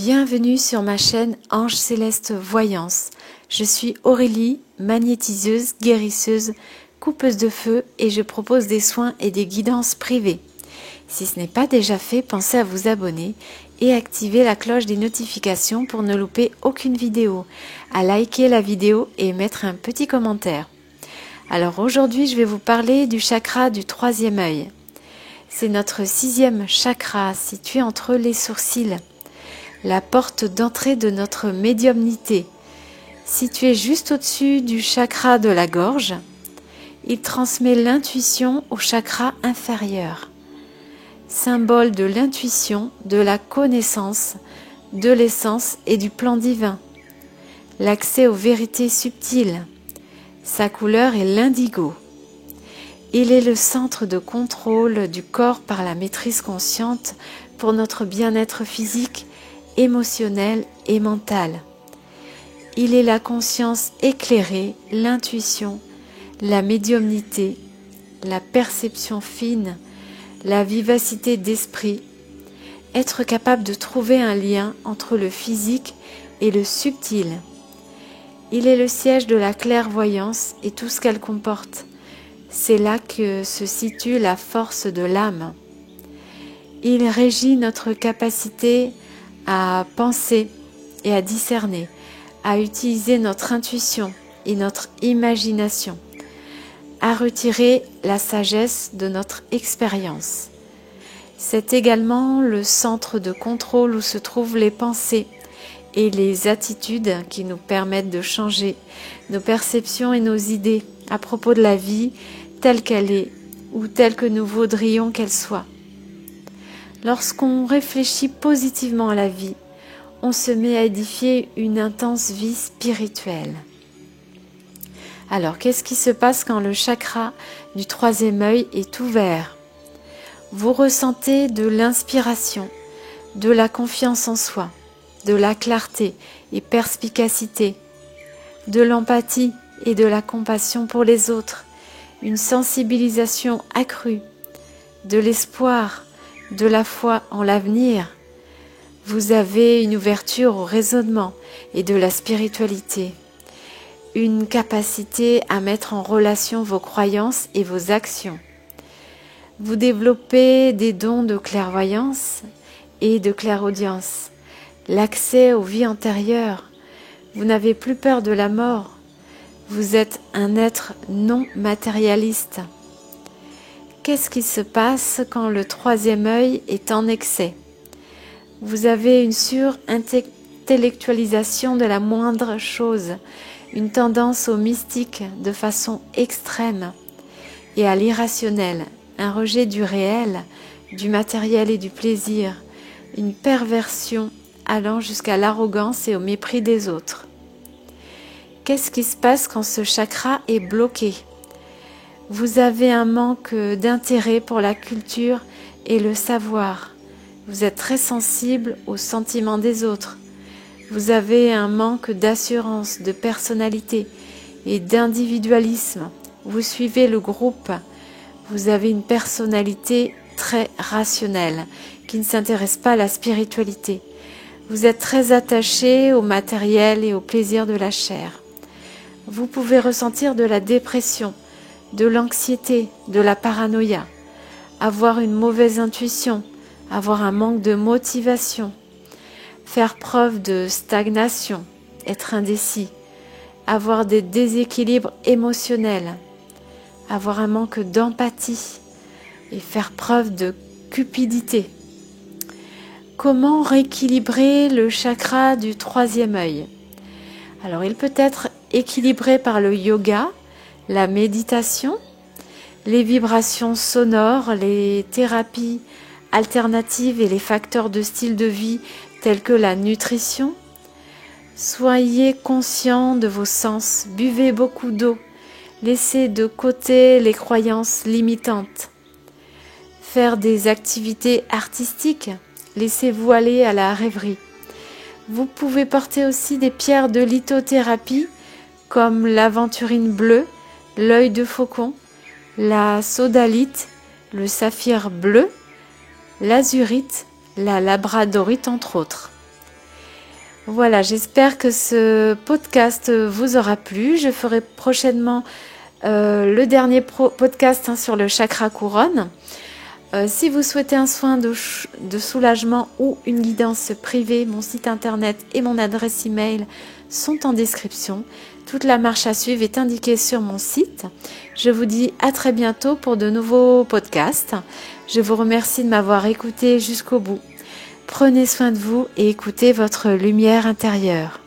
Bienvenue sur ma chaîne Ange Céleste Voyance. Je suis Aurélie, magnétiseuse, guérisseuse, coupeuse de feu et je propose des soins et des guidances privées. Si ce n'est pas déjà fait, pensez à vous abonner et activer la cloche des notifications pour ne louper aucune vidéo, à liker la vidéo et mettre un petit commentaire. Alors aujourd'hui, je vais vous parler du chakra du troisième œil. C'est notre 6e chakra situé entre les sourcils, la porte d'entrée de notre médiumnité. Situé juste au-dessus du chakra de la gorge, il transmet l'intuition au chakra inférieur. Symbole de l'intuition, de la connaissance, de l'essence et du plan divin. L'accès aux vérités subtiles. Sa couleur est l'indigo. Il est le centre de contrôle du corps par la maîtrise consciente pour notre bien-être physique, émotionnel et mental. Il est la conscience éclairée, l'intuition, la médiumnité, la perception fine, la vivacité d'esprit, être capable de trouver un lien entre le physique et le subtil. Il est le siège de la clairvoyance et tout ce qu'elle comporte. C'est là que se situe la force de l'âme. Il régit notre capacité à penser et à discerner, à utiliser notre intuition et notre imagination, à retirer la sagesse de notre expérience. C'est également le centre de contrôle où se trouvent les pensées et les attitudes qui nous permettent de changer nos perceptions et nos idées à propos de la vie telle qu'elle est ou telle que nous voudrions qu'elle soit. Lorsqu'on réfléchit positivement à la vie, on se met à édifier une intense vie spirituelle. Alors, qu'est-ce qui se passe quand le chakra du troisième œil est ouvert? Vous ressentez de l'inspiration, de la confiance en soi, de la clarté et perspicacité, de l'empathie et de la compassion pour les autres, une sensibilisation accrue, de l'espoir, de la foi en l'avenir. Vous avez une ouverture au raisonnement et de la spiritualité, une capacité à mettre en relation vos croyances et vos actions. Vous développez des dons de clairvoyance et de clairaudience, l'accès aux vies antérieures. Vous n'avez plus peur de la mort. Vous êtes un être non matérialiste. Qu'est-ce qui se passe quand le troisième œil est en excès? Vous avez une surintellectualisation de la moindre chose, une tendance au mystique de façon extrême et à l'irrationnel, un rejet du réel, du matériel et du plaisir, une perversion allant jusqu'à l'arrogance et au mépris des autres. Qu'est-ce qui se passe quand ce chakra est bloqué? Vous avez un manque d'intérêt pour la culture et le savoir. Vous êtes très sensible aux sentiments des autres. Vous avez un manque d'assurance, de personnalité et d'individualisme. Vous suivez le groupe. Vous avez une personnalité très rationnelle qui ne s'intéresse pas à la spiritualité. Vous êtes très attaché au matériel et au plaisir de la chair. Vous pouvez ressentir de la dépression, de l'anxiété, de la paranoïa, avoir une mauvaise intuition, avoir un manque de motivation, faire preuve de stagnation, être indécis, avoir des déséquilibres émotionnels, avoir un manque d'empathie et faire preuve de cupidité. Comment rééquilibrer le chakra du troisième œil? Alors, il peut être équilibré par le yoga, la méditation, les vibrations sonores, les thérapies alternatives et les facteurs de style de vie tels que la nutrition. Soyez conscient de vos sens, buvez beaucoup d'eau, laissez de côté les croyances limitantes. Faire des activités artistiques, laissez-vous aller à la rêverie. Vous pouvez porter aussi des pierres de lithothérapie comme l'aventurine bleue, l'œil de faucon, la sodalite, le saphir bleu, l'azurite, la labradorite entre autres. Voilà, j'espère que ce podcast vous aura plu. Je ferai prochainement le dernier podcast sur le chakra couronne. Si vous souhaitez un soin de soulagement ou une guidance privée, mon site internet et mon adresse email sont en description. Toute la marche à suivre est indiquée sur mon site. Je vous dis à très bientôt pour de nouveaux podcasts. Je vous remercie de m'avoir écouté jusqu'au bout. Prenez soin de vous et écoutez votre lumière intérieure.